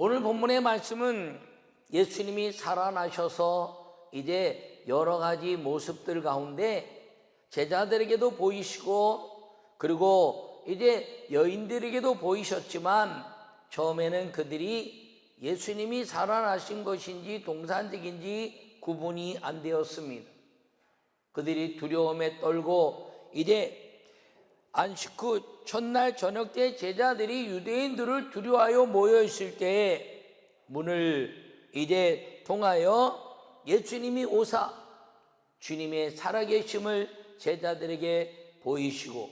오늘 본문의 말씀은 예수님이 살아나셔서 이제 여러 가지 모습들 가운데 제자들에게도 보이시고 그리고 이제 여인들에게도 보이셨지만 처음에는 그들이 예수님이 살아나신 것인지 동산직인지 구분이 안 되었습니다. 그들이 두려움에 떨고 이제 안식 후 첫날 저녁 때 제자들이 유대인들을 두려워하여 모여 있을 때에 문을 이제 통하여 예수님이 오사 주님의 살아계심을 제자들에게 보이시고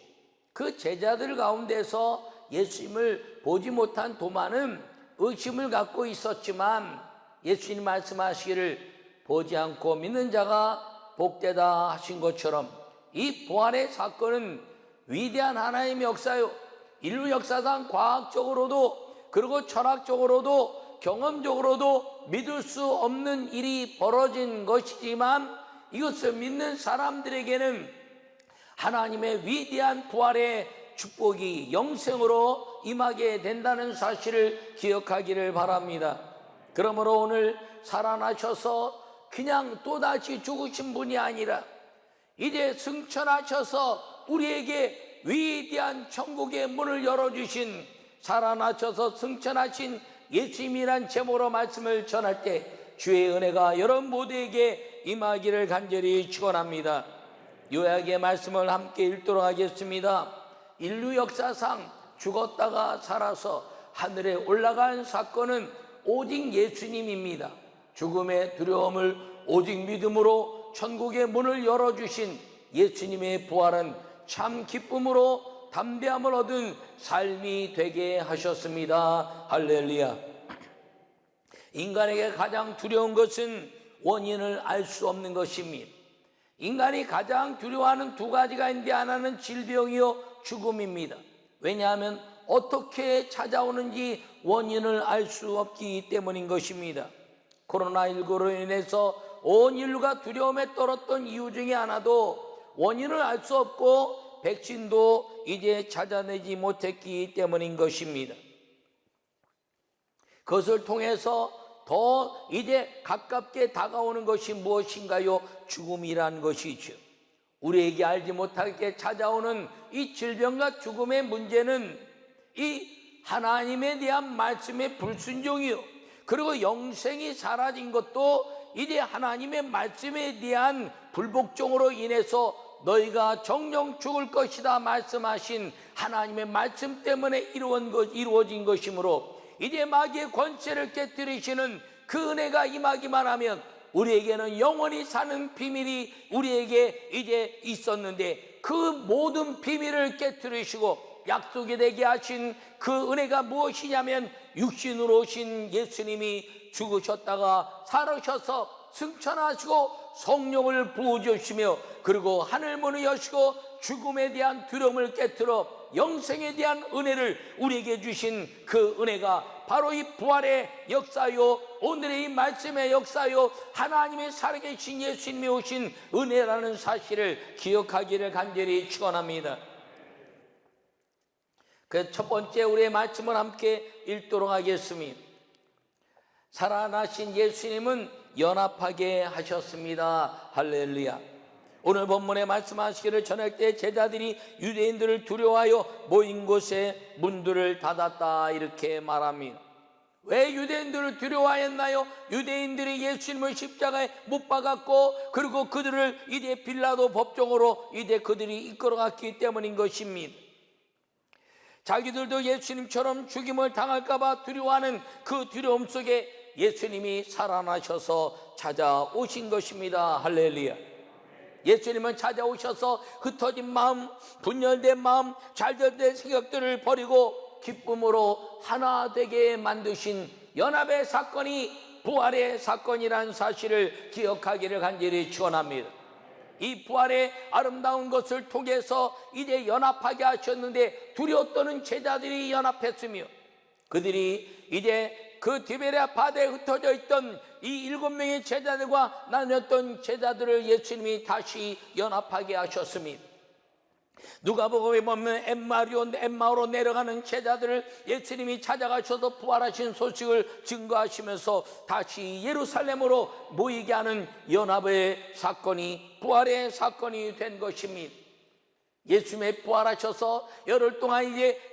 그 제자들 가운데서 예수님을 보지 못한 도마는 의심을 갖고 있었지만 예수님 말씀하시기를 보지 않고 믿는 자가 복되다 하신 것처럼 이 부활의 사건은 위대한 하나님의 역사요, 인류 역사상 과학적으로도 그리고 철학적으로도 경험적으로도 믿을 수 없는 일이 벌어진 것이지만 이것을 믿는 사람들에게는 하나님의 위대한 부활의 축복이 영생으로 임하게 된다는 사실을 기억하기를 바랍니다. 그러므로 오늘 살아나셔서 그냥 또다시 죽으신 분이 아니라 이제 승천하셔서 우리에게 위대한 천국의 문을 열어주신 살아나셔서 승천하신 예수님이란 제목으로 말씀을 전할 때 주의 은혜가 여러분 모두에게 임하기를 간절히 축원합니다. 요약의 말씀을 함께 읽도록 하겠습니다. 인류 역사상 죽었다가 살아서 하늘에 올라간 사건은 오직 예수님입니다. 죽음의 두려움을 오직 믿음으로 천국의 문을 열어주신 예수님의 부활은 참 기쁨으로 담대함을 얻은 삶이 되게 하셨습니다. 할렐루야. 인간에게 가장 두려운 것은 원인을 알 수 없는 것입니다. 인간이 가장 두려워하는 두 가지가 있는데 하나는 질병이요 죽음입니다. 왜냐하면 어떻게 찾아오는지 원인을 알 수 없기 때문인 것입니다. 코로나19로 인해서 온 인류가 두려움에 떨었던 이유 중에 하나도 원인을 알 수 없고 백신도 이제 찾아내지 못했기 때문인 것입니다. 그것을 통해서 더 이제 가깝게 다가오는 것이 무엇인가요? 죽음이란 것이죠. 우리에게 알지 못하게 찾아오는 이 질병과 죽음의 문제는 이 하나님에 대한 말씀의 불순종이요, 그리고 영생이 사라진 것도 이제 하나님의 말씀에 대한 불복종으로 인해서 너희가 정령 죽을 것이다 말씀하신 하나님의 말씀 때문에 이루어진 것이므로 이제 마귀의 권세를 깨뜨리시는 그 은혜가 임하기만 하면 우리에게는 영원히 사는 비밀이 우리에게 이제 있었는데 그 모든 비밀을 깨뜨리시고 약속이 되게 하신 그 은혜가 무엇이냐면 육신으로 오신 예수님이 죽으셨다가 살아셔서 승천하시고 성령을 부어주시며 그리고 하늘문을 여시고 죽음에 대한 두려움을 깨트려 영생에 대한 은혜를 우리에게 주신 그 은혜가 바로 이 부활의 역사요, 오늘의 이 말씀의 역사요, 하나님의 살아계신 예수님이 오신 은혜라는 사실을 기억하기를 간절히 축원합니다. 그 첫 번째 우리의 말씀을 함께 읽도록 하겠습니다. 살아나신 예수님은 연합하게 하셨습니다. 할렐루야. 오늘 본문에 말씀하시기를 전할 때 제자들이 유대인들을 두려워하여 모인 곳에 문들을 닫았다 이렇게 말합니다. 왜 유대인들을 두려워하였나요? 유대인들이 예수님을 십자가에 못 박았고 그리고 그들을 이제 빌라도 법정으로 이제 그들이 이끌어갔기 때문인 것입니다. 자기들도 예수님처럼 죽임을 당할까 봐 두려워하는 그 두려움 속에 예수님이 살아나셔서 찾아오신 것입니다. 할렐루야. 예수님은 찾아오셔서 흩어진 마음, 분열된 마음, 잘못된 생각들을 버리고 기쁨으로 하나 되게 만드신 연합의 사건이 부활의 사건이라는 사실을 기억하기를 간절히 축원합니다. 이 부활의 아름다운 것을 통해서 이제 연합하게 하셨는데 두려웠던 제자들이 연합했으며 그들이 이제 그 디베랴 바다에 흩어져 있던 이 7명의 제자들과 나눴던 제자들을 예수님이 다시 연합하게 하셨습니다. 누가복음에 보면 엠마오로 내려가는 제자들을 예수님이 찾아가셔서 부활하신 소식을 증거하시면서 다시 예루살렘으로 모이게 하는 연합의 사건이, 부활의 사건이 된 것입니다. 예수님이 부활하셔서 열흘 동안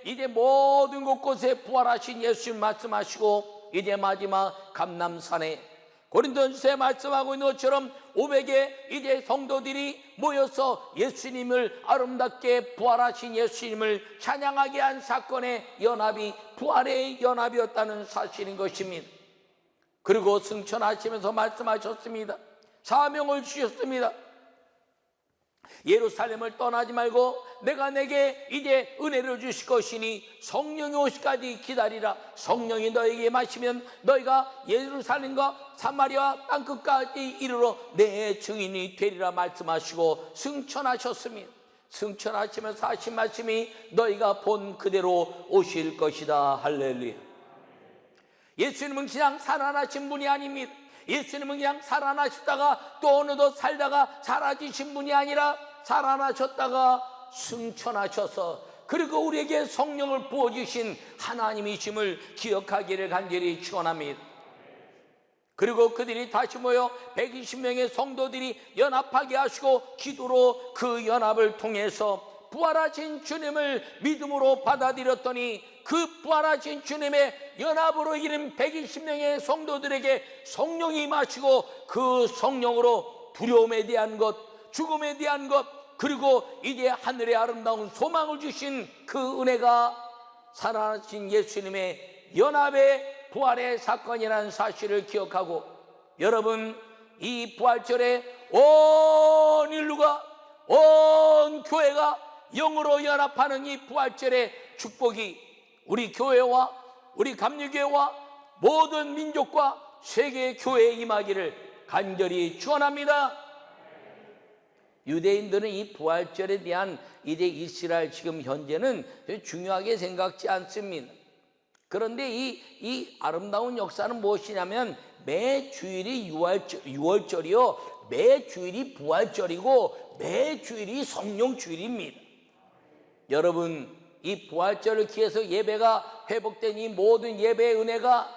이제 모든 곳곳에 부활하신 예수님 말씀하시고, 이제 마지막 감람산에 고린도전서에 말씀하고 있는 것처럼 500의 이제 성도들이 모여서 예수님을, 아름답게 부활하신 예수님을 찬양하게 한 사건의 연합이 부활의 연합이었다는 사실인 것입니다. 그리고 승천하시면서 말씀하셨습니다. 사명을 주셨습니다. 예루살렘을 떠나지 말고 내가 내게 이제 은혜를 주실 것이니 성령이 오시기까지 기다리라. 성령이 너에게 마시면 너희가 예루살렘과 사마리아 땅끝까지 이르러 내 증인이 되리라 말씀하시고 승천하셨습니다. 승천하시면서 하신 말씀이 너희가 본 그대로 오실 것이다. 할렐루야. 예수님은 그냥 살아나신 분이 아닙니다. 예수님은 그냥 살아나셨다가 또 어느덧 살다가 사라지신 분이 아니라 살아나셨다가 승천하셔서, 그리고 우리에게 성령을 부어주신 하나님이심을 기억하기를 간절히 축원합니다. 그리고 그들이 다시 모여 120명의 성도들이 연합하게 하시고 기도로 그 연합을 통해서 부활하신 주님을 믿음으로 받아들였더니, 그 부활하신 주님의 연합으로 이른 120명의 성도들에게 성령이 임하시고 그 성령으로 두려움에 대한 것, 죽음에 대한 것, 그리고 이제 하늘의 아름다운 소망을 주신 그 은혜가 살아나신 예수님의 연합의 부활의 사건이라는 사실을 기억하고, 여러분, 이 부활절에 온 인류가, 온 교회가 영으로 연합하는 이 부활절의 축복이 우리 교회와 우리 감리교회와 모든 민족과 세계 교회에 임하기를 간절히 축원합니다. 유대인들은 이 부활절에 대한 이제 이스라엘 지금 현재는 중요하게 생각지 않습니다. 그런데 이 아름다운 역사는 무엇이냐면, 매 주일이 6월절이요, 매 주일이 부활절이고 매 주일이 성령주일입니다. 여러분, 이 부활절을 기해서 예배가 회복된 이 모든 예배의 은혜가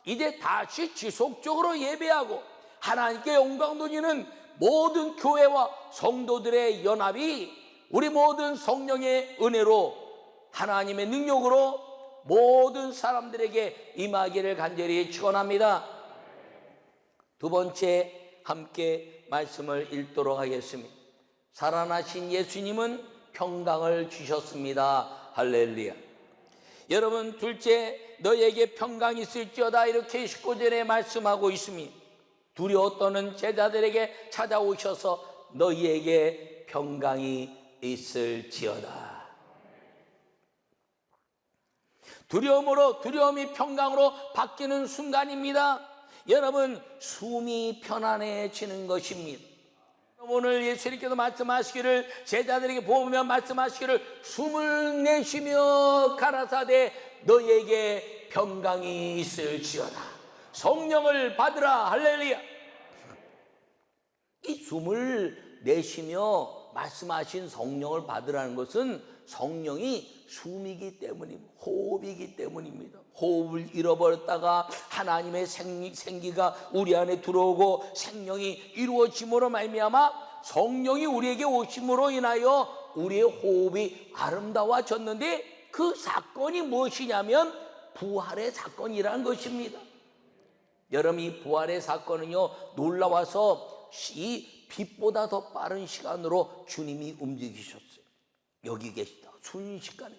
이제 다시 지속적으로 예배하고 하나님께 영광 돌리는 모든 교회와 성도들의 연합이 우리 모든 성령의 은혜로, 하나님의 능력으로 모든 사람들에게 임하기를 간절히 축원합니다. 두 번째, 함께 말씀을 읽도록 하겠습니다. 살아나신 예수님은 평강을 주셨습니다. 할렐루야. 여러분, 둘째, 너에게 평강이 있을지어다, 이렇게 19절에 말씀하고 있습니다. 두려워 떠는 제자들에게 찾아오셔서 너희에게 평강이 있을지어다. 두려움이 평강으로 바뀌는 순간입니다. 여러분, 숨이 편안해지는 것입니다. 오늘 예수님께서 말씀하시기를, 제자들에게 보면 말씀하시기를, 숨을 내쉬며 가라사대 너희에게 평강이 있을지어다. 성령을 받으라. 할렐루야. 이 숨을 내쉬며 말씀하신 성령을 받으라는 것은 성령이 숨이기 때문입니다. 호흡이기 때문입니다. 호흡을 잃어버렸다가 하나님의 생기가 우리 안에 들어오고 생명이 이루어짐으로 말미암아 성령이 우리에게 오심으로 인하여 우리의 호흡이 아름다워졌는데, 그 사건이 무엇이냐면 부활의 사건이라는 것입니다. 여러분, 이 부활의 사건은요, 놀라워서 이 빛보다 더 빠른 시간으로 주님이 움직이셨어요. 여기 계시다. 순식간에.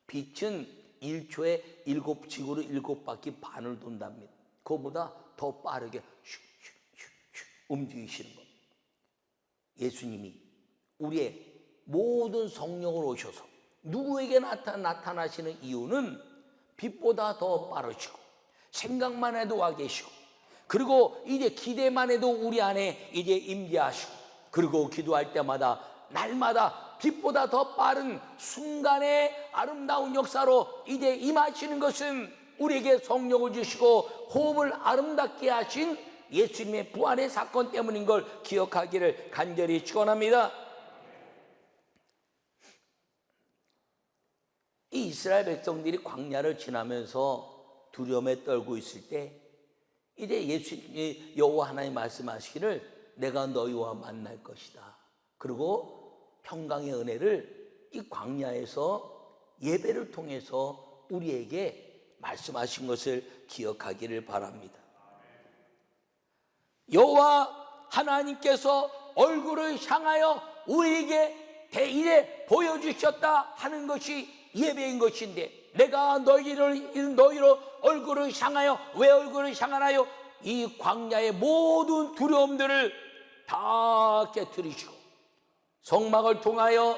빛은 1초에 7지구로 7바퀴 반을 돈답니다. 그거보다 더 빠르게 슉슉슉슉 움직이시는 겁니다. 예수님이 우리의 모든 성령을 오셔서 누구에게 나타나시는 이유는 빛보다 더 빠르시고, 생각만 해도 와 계시고, 그리고 이제 기대만 해도 우리 안에 이제 임재하시고, 그리고 기도할 때마다 날마다 빛보다 더 빠른 순간의 아름다운 역사로 이제 임하시는 것은 우리에게 성령을 주시고 호흡을 아름답게 하신 예수님의 부활의 사건 때문인 걸 기억하기를 간절히 축원합니다. 이 이스라엘 백성들이 광야를 지나면서 두려움에 떨고 있을 때 이제 여호와 하나님 말씀하시기를 내가 너희와 만날 것이다. 그리고 평강의 은혜를 이 광야에서 예배를 통해서 우리에게 말씀하신 것을 기억하기를 바랍니다. 여호와 하나님께서 얼굴을 향하여 우리에게 대일에 보여주셨다 하는 것이 예배인 것인데, 내가 너희로 얼굴을 향하여, 왜 얼굴을 향하나요? 이 광야의 모든 두려움들을 다 깨뜨리시고 성막을 통하여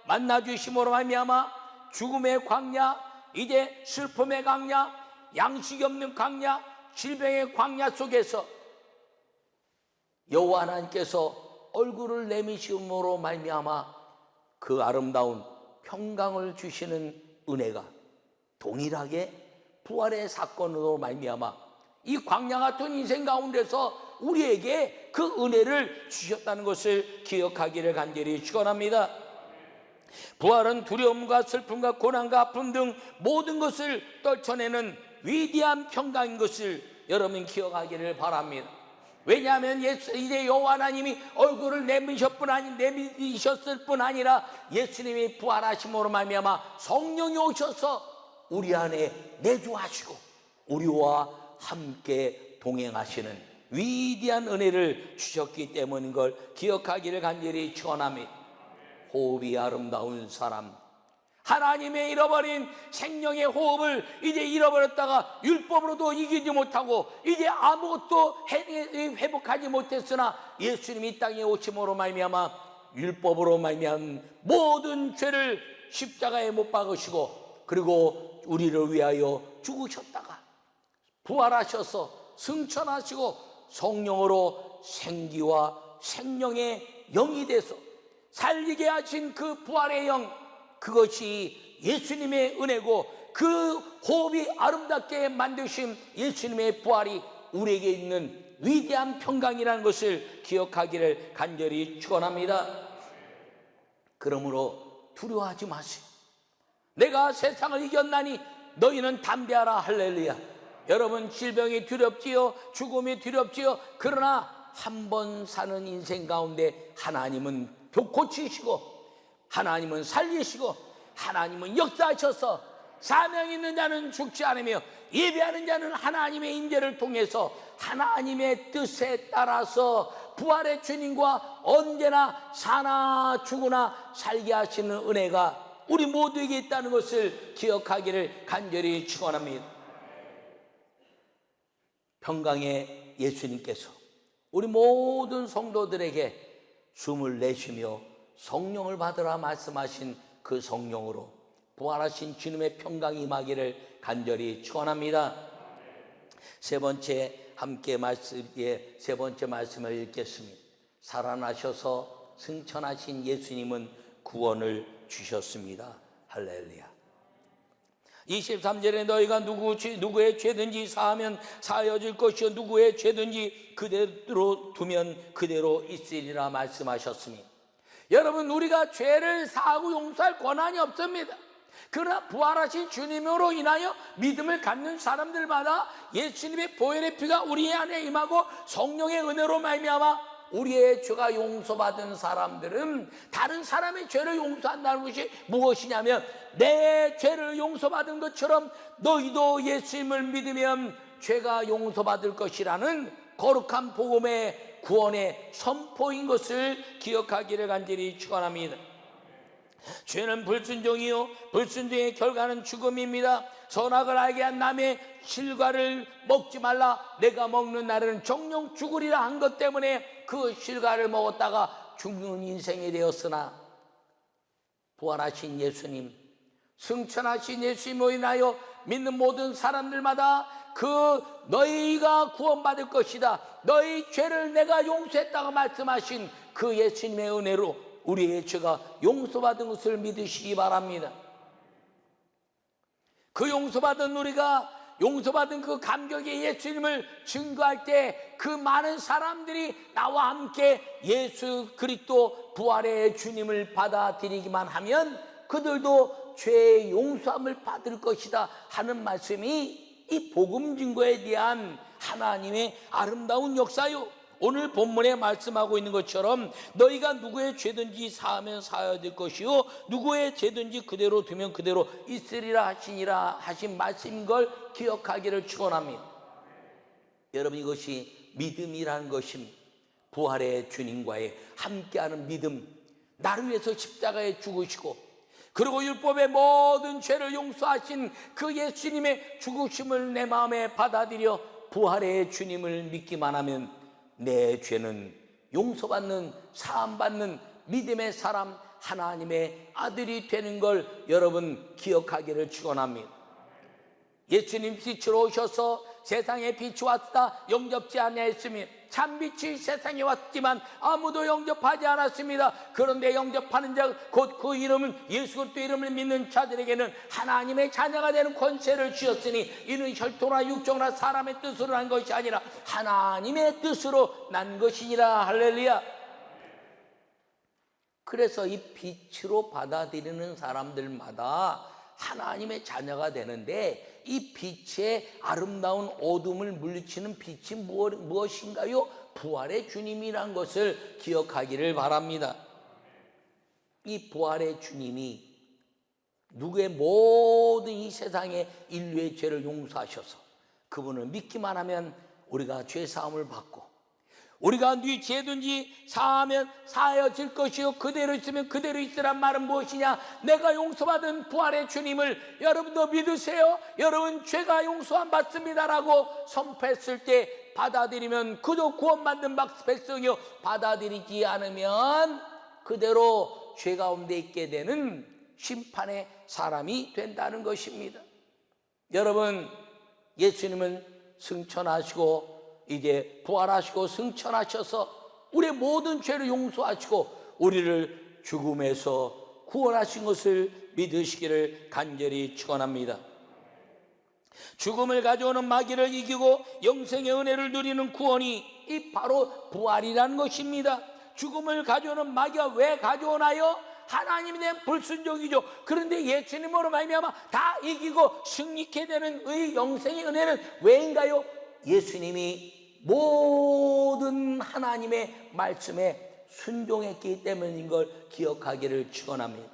만나주심으로 말미암아 죽음의 광야, 이제 슬픔의 광야, 양식이 없는 광야, 질병의 광야 속에서 여호와 하나님께서 얼굴을 내미심으로 말미암아 그 아름다운 평강을 주시는 은혜가 동일하게 부활의 사건으로 말미암아 이 광야 같은 인생 가운데서 우리에게 그 은혜를 주셨다는 것을 기억하기를 간절히 축원합니다. 부활은 두려움과 슬픔과 고난과 아픔 등 모든 것을 떨쳐내는 위대한 평강인 것을 여러분 기억하기를 바랍니다. 왜냐하면 이제 여호와 하나님이 얼굴을 내미셨을 뿐 아니라 예수님이 부활하심으로 말미암아 성령이 오셔서 우리 안에 내주하시고 우리와 함께 동행하시는 위대한 은혜를 주셨기 때문인 걸 기억하기를 간절히 축원합니다. 호흡이 아름다운 사람, 하나님의 잃어버린 생명의 호흡을 이제 잃어버렸다가 율법으로도 이기지 못하고 이제 아무것도 회복하지 못했으나 예수님이 이 땅에 오심으로 말미암아 율법으로 말미암은 모든 죄를 십자가에 못 박으시고 그리고 우리를 위하여 죽으셨다가 부활하셔서 승천하시고 성령으로 생기와 생명의 영이 돼서 살리게 하신 그 부활의 영, 그것이 예수님의 은혜고 그 호흡이 아름답게 만드신 예수님의 부활이 우리에게 있는 위대한 평강이라는 것을 기억하기를 간절히 축원합니다. 그러므로 두려워하지 마세요. 내가 세상을 이겼나니 너희는 담대하라. 할렐루야. 여러분, 질병이 두렵지요, 죽음이 두렵지요. 그러나 한 번 사는 인생 가운데 하나님은 고치시고 하나님은 살리시고 하나님은 역사하셔서 사명 있는 자는 죽지 않으며 예배하는 자는 하나님의 임재를 통해서 하나님의 뜻에 따라서 부활의 주님과 언제나 사나 죽으나 살게 하시는 은혜가 우리 모두에게 있다는 것을 기억하기를 간절히 축원합니다. 평강의 예수님께서 우리 모든 성도들에게 숨을 내쉬며 성령을 받으라 말씀하신 그 성령으로 부활하신 주님의 평강이 임하기를 간절히 축원합니다. 세 번째 말씀을 읽겠습니다. 살아나셔서 승천하신 예수님은 구원을 주셨습니다. 할렐루야. 23절에 너희가 누구의 죄든지 사하면 사하여질 것이요 누구의 죄든지 그대로 두면 그대로 있으리라 말씀하셨습니다. 여러분, 우리가 죄를 사하고 용서할 권한이 없습니다. 그러나 부활하신 주님으로 인하여 믿음을 갖는 사람들마다 예수님의 보혈의 피가 우리 안에 임하고 성령의 은혜로 말미암아 우리의 죄가 용서받은 사람들은 다른 사람의 죄를 용서한다는 것이 무엇이냐면, 내 죄를 용서받은 것처럼 너희도 예수님을 믿으면 죄가 용서받을 것이라는 거룩한 복음의 구원의 선포인 것을 기억하기를 간절히 축원합니다. 죄는 불순종이요 불순종의 결과는 죽음입니다. 선악을 알게 한 남의 실과를 먹지 말라. 내가 먹는 날에는 정령 죽으리라 한 것 때문에 그 실과를 먹었다가 죽는 인생이 되었으나 부활하신 예수님, 승천하신 예수님으로 인하여 믿는 모든 사람들마다 너희가 구원받을 것이다, 너희 죄를 내가 용서했다고 말씀하신 그 예수님의 은혜로 우리의 죄가 용서받은 것을 믿으시기 바랍니다. 그 용서받은 우리가 용서받은 그 감격의 예수님을 증거할 때 그 많은 사람들이 나와 함께 예수 그리스도 부활의 주님을 받아들이기만 하면 그들도 죄의 용서함을 받을 것이다 하는 말씀이 이 복음 증거에 대한 하나님의 아름다운 역사요. 오늘 본문에 말씀하고 있는 것처럼 너희가 누구의 죄든지 사하면 사해야 될 것이요 누구의 죄든지 그대로 두면 그대로 있으리라 하시니라 하신 말씀인 걸 기억하기를 축원합니다. 여러분, 이것이 믿음이라는 것입니다. 부활의 주님과의 함께하는 믿음, 나를 위해서 십자가에 죽으시고 그리고 율법의 모든 죄를 용서하신 그 예수님의 죽으심을 내 마음에 받아들여 부활의 주님을 믿기만 하면 내 죄는 용서받는, 사함받는 믿음의 사람, 하나님의 아들이 되는 걸 여러분 기억하기를 축원합니다. 예수님 빛으로 오셔서 세상에 빛이 왔다 영접지 아니하였으며 참 빛이 세상에 왔지만 아무도 영접하지 않았습니다. 그런데 영접하는 자 곧 그 이름은 예수 그리스도 이름을 믿는 자들에게는 하나님의 자녀가 되는 권세를 주셨으니 이는 혈통이나 육정이나 사람의 뜻으로 난 것이 아니라 하나님의 뜻으로 난 것이니라. 할렐루야. 그래서 이 빛으로 받아들이는 사람들마다 하나님의 자녀가 되는데 이 빛의 아름다운 어둠을 물리치는 빛이 무엇인가요? 부활의 주님이란 것을 기억하기를 바랍니다. 이 부활의 주님이 누구의 모든 이 세상의 인류의 죄를 용서하셔서 그분을 믿기만 하면 우리가 죄 사함을 받고 우리가 네 죄든지 사하면 사하여질 것이요 그대로 있으면 그대로 있으란 말은 무엇이냐? 내가 용서받은 부활의 주님을 여러분도 믿으세요. 여러분 죄가 용서함 받습니다라고 선포했을 때 받아들이면 그저 구원받는 백성이요 받아들이지 않으면 그대로 죄 가운데 있게 되는 심판의 사람이 된다는 것입니다. 여러분, 예수님은 승천하시고 이제 부활하시고 승천하셔서 우리의 모든 죄를 용서하시고 우리를 죽음에서 구원하신 것을 믿으시기를 간절히 축원합니다. 죽음을 가져오는 마귀를 이기고 영생의 은혜를 누리는 구원이 이 바로 부활이라는 것입니다. 죽음을 가져오는 마귀가 왜 가져오나요? 하나님에 대한 불순종이죠. 그런데 예수님으로 말미암아 다 이기고 승리케 되는 의 영생의 은혜는 왜인가요? 예수님이 모든 하나님의 말씀에 순종했기 때문인 걸 기억하기를 축원합니다.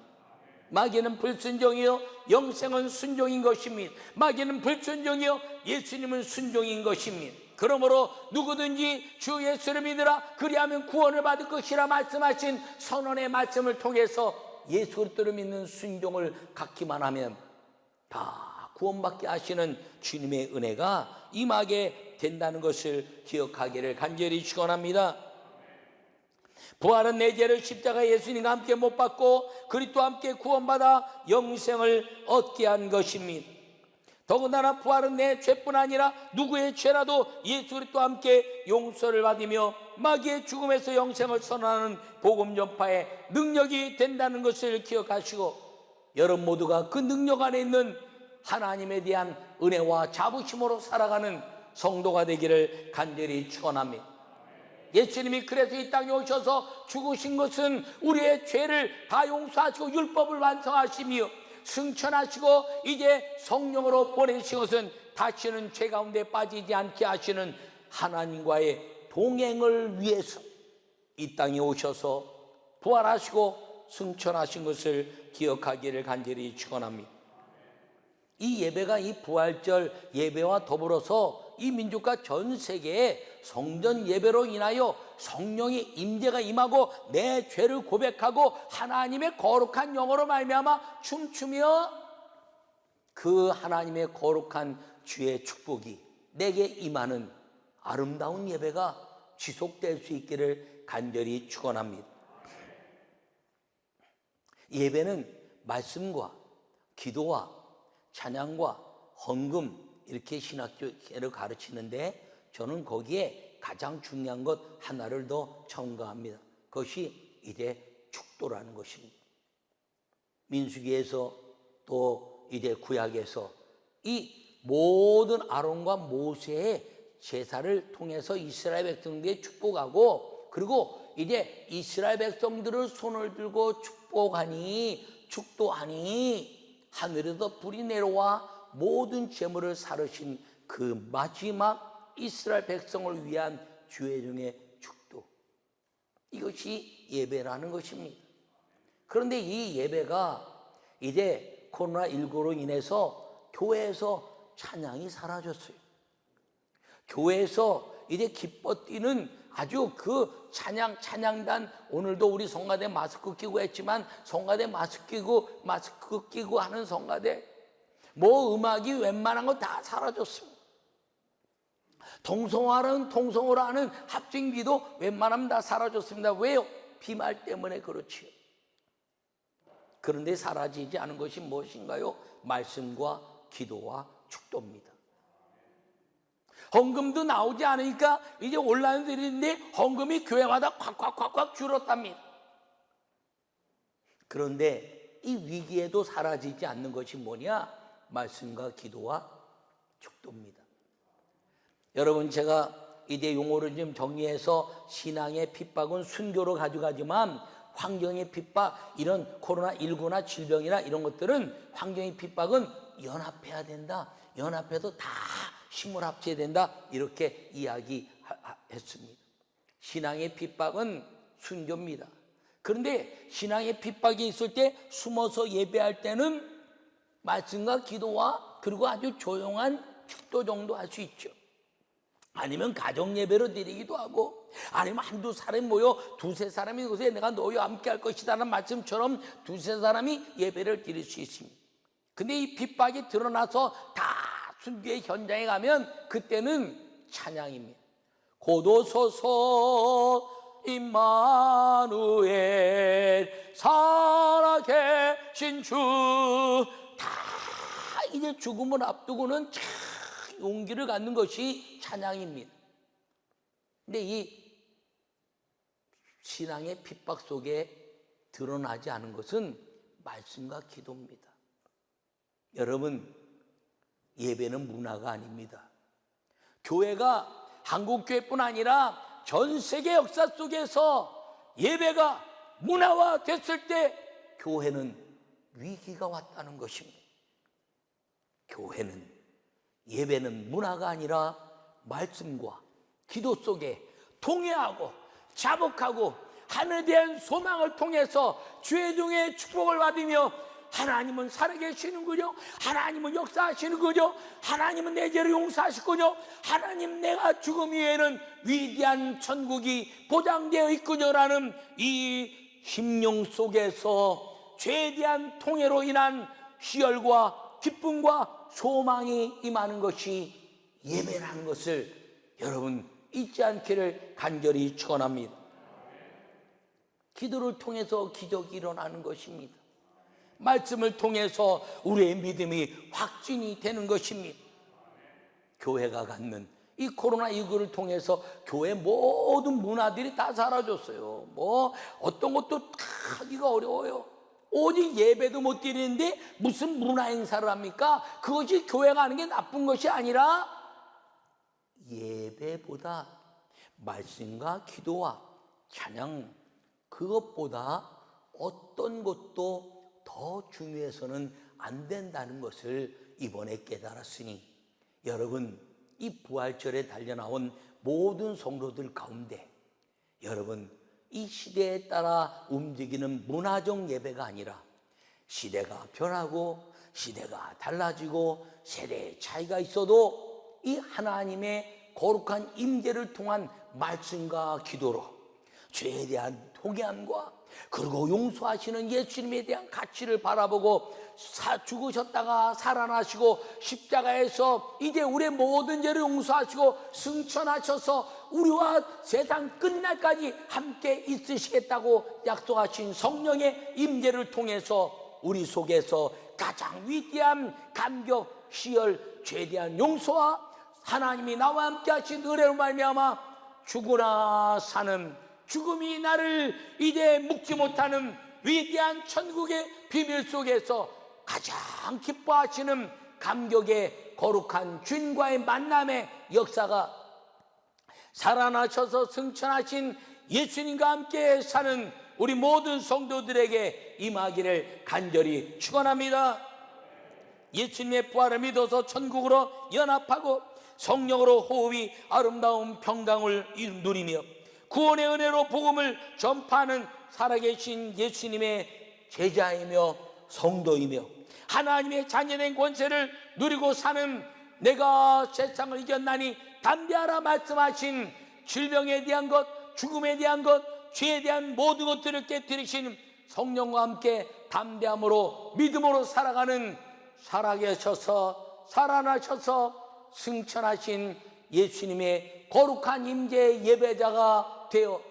마귀는 불순종이요 영생은 순종인 것입니다. 마귀는 불순종이요 예수님은 순종인 것입니다. 그러므로 누구든지 주 예수를 믿으라 그리하면 구원을 받을 것이라 말씀하신 선언의 말씀을 통해서 예수 그리스도를 믿는 순종을 갖기만 하면 다 구원받게 하시는 주님의 은혜가 임하게 된다는 것을 기억하기를 간절히 축원합니다. 부활은 내 죄를 십자가 예수님과 함께 못 받고 그리스도와 함께 구원받아 영생을 얻게 한 것입니다. 더군다나 부활은 내 죄뿐 아니라 누구의 죄라도 예수 그리스도와 함께 용서를 받으며 마귀의 죽음에서 영생을 선언하는 복음 전파의 능력이 된다는 것을 기억하시고 여러분 모두가 그 능력 안에 있는 하나님에 대한 은혜와 자부심으로 살아가는 성도가 되기를 간절히 축원합니다. 예수님이 그래서 이 땅에 오셔서 죽으신 것은 우리의 죄를 다 용서하시고 율법을 완성하시며 승천하시고 이제 성령으로 보내신 것은 다시는 죄 가운데 빠지지 않게 하시는 하나님과의 동행을 위해서 이 땅에 오셔서 부활하시고 승천하신 것을 기억하기를 간절히 축원합니다. 이 예배가 이 부활절 예배와 더불어서 이 민족과 전 세계에 성전 예배로 인하여 성령의 임재가 임하고 내 죄를 고백하고 하나님의 거룩한 영으로 말미암아 춤추며 그 하나님의 거룩한 주의 축복이 내게 임하는 아름다운 예배가 지속될 수 있기를 간절히 축원합니다. 예배는 말씀과 기도와 찬양과 헌금 이렇게 신학교를 가르치는데 저는 거기에 가장 중요한 것 하나를 더 첨가합니다. 그것이 이제 축도라는 것입니다. 민수기에서 또 이제 구약에서 이 모든 아론과 모세의 제사를 통해서 이스라엘 백성들에게 축복하고 그리고 이제 이스라엘 백성들을 손을 들고 축복하니 축도하니 하늘에서 불이 내려와 모든 재물을 사르신 그 마지막 이스라엘 백성을 위한 주의 축도, 이것이 예배라는 것입니다. 그런데 이 예배가 이제 코로나19로 인해서 교회에서 찬양이 사라졌어요. 교회에서 이제 기뻐 뛰는 아주 그 찬양단, 오늘도 우리 성가대 마스크 끼고 했지만 성가대 마스크 끼고 하는 성가대, 뭐 음악이 웬만한 거 다 사라졌습니다. 통성어로 하는 합창기도 웬만하면 다 사라졌습니다. 왜요? 비말 때문에 그렇지요. 그런데 사라지지 않은 것이 무엇인가요? 말씀과 기도와 축도입니다. 헌금도 나오지 않으니까 이제 온라인 드리는데 헌금이 교회마다 콱 줄었답니다. 그런데 이 위기에도 사라지지 않는 것이 뭐냐? 말씀과 기도와 축도입니다. 여러분, 제가 이제 용어를 좀 정리해서 신앙의 핍박은 순교로 가져가지만 환경의 핍박, 이런 코로나19나 질병이나 이런 것들은 환경의 핍박은 연합해야 된다. 연합해서 다 힘을 합쳐야 된다. 이렇게 이야기했습니다. 신앙의 핍박은 순교입니다. 그런데 신앙의 핍박이 있을 때 숨어서 예배할 때는 말씀과 기도와 그리고 아주 조용한 축도 정도 할 수 있죠. 아니면 가정 예배로 드리기도 하고, 아니면 한두 사람이 모여 두세 사람이 이곳에 내가 너희와 함께 할 것이라는 말씀처럼 두세 사람이 예배를 드릴 수 있습니다. 근데 이 핍박이 드러나서 다 순교의 현장에 가면 그때는 찬양입니다. 고도소서 임마누엘 살아계신 주, 다 이제 죽음을 앞두고는 용기를 갖는 것이 찬양입니다. 근데 이 신앙의 핍박 속에 드러나지 않은 것은 말씀과 기도입니다. 여러분, 예배는 문화가 아닙니다. 교회가 한국교회뿐 아니라 전 세계 역사 속에서 예배가 문화화 됐을 때 교회는 위기가 왔다는 것입니다. 예배는 문화가 아니라 말씀과 기도 속에 통회하고 자복하고 하늘에 대한 소망을 통해서 죄종의 축복을 받으며, 하나님은 살아계시는군요, 하나님은 역사하시는군요, 하나님은 내 죄를 용서하시군요, 하나님 내가 죽음 이후에는 위대한 천국이 보장되어 있군요라는 이 심령 속에서 죄에 대한 통회로 인한 희열과 기쁨과 소망이 임하는 것이 예배라는 것을 여러분 잊지 않기를 간절히 축원합니다. 기도를 통해서 기적이 일어나는 것입니다. 말씀을 통해서 우리의 믿음이 확진이 되는 것입니다. 교회가 갖는 이 코로나19를 통해서 교회 모든 문화들이 다 사라졌어요. 뭐 어떤 것도 다 하기가 어려워요. 오직 예배도 못 드리는데 무슨 문화 행사를 합니까? 그것이 교회가 하는 게 나쁜 것이 아니라 예배보다 말씀과 기도와 찬양, 그것보다 어떤 것도 더 중요해서는 안 된다는 것을 이번에 깨달았으니, 여러분 이 부활절에 달려나온 모든 성도들 가운데 여러분 이 시대에 따라 움직이는 문화적 예배가 아니라, 시대가 변하고 시대가 달라지고 세대의 차이가 있어도 이 하나님의 거룩한 임재를 통한 말씀과 기도로 죄에 대한 통회함과 그리고 용서하시는 예수님에 대한 가치를 바라보고 죽으셨다가 살아나시고 십자가에서 이제 우리의 모든 죄를 용서하시고 승천하셔서 우리와 세상 끝날까지 함께 있으시겠다고 약속하신 성령의 임재를 통해서 우리 속에서 가장 위대한 감격, 희열, 죄에 대한 용서와 하나님이 나와 함께 하신 은혜로 말미암아 죽으나 사는, 죽음이 나를 이제 묶지 못하는 위대한 천국의 비밀 속에서 가장 기뻐하시는 감격의 거룩한 주님과의 만남의 역사가 살아나셔서 승천하신 예수님과 함께 사는 우리 모든 성도들에게 임하기를 간절히 축원합니다. 예수님의 부활을 믿어서 천국으로 연합하고 성령으로 호흡이 아름다운 평강을 누리며 구원의 은혜로 복음을 전파하는 살아계신 예수님의 제자이며 성도이며 하나님의 자녀된 권세를 누리고 사는 내가 세상을 이겼나니 담대하라 말씀하신 질병에 대한 것, 죽음에 대한 것, 죄에 대한 모든 것들을 깨뜨리신 성령과 함께 담대함으로 믿음으로 살아가는 살아계셔서 살아나셔서 승천하신 예수님의 거룩한 임재의 예배자가 되어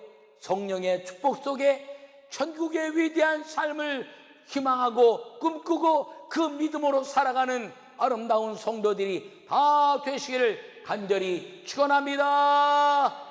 성령의 축복 속에 천국의 위대한 삶을 희망하고 꿈꾸고 그 믿음으로 살아가는 아름다운 성도들이 다 되시기를 간절히 축원합니다.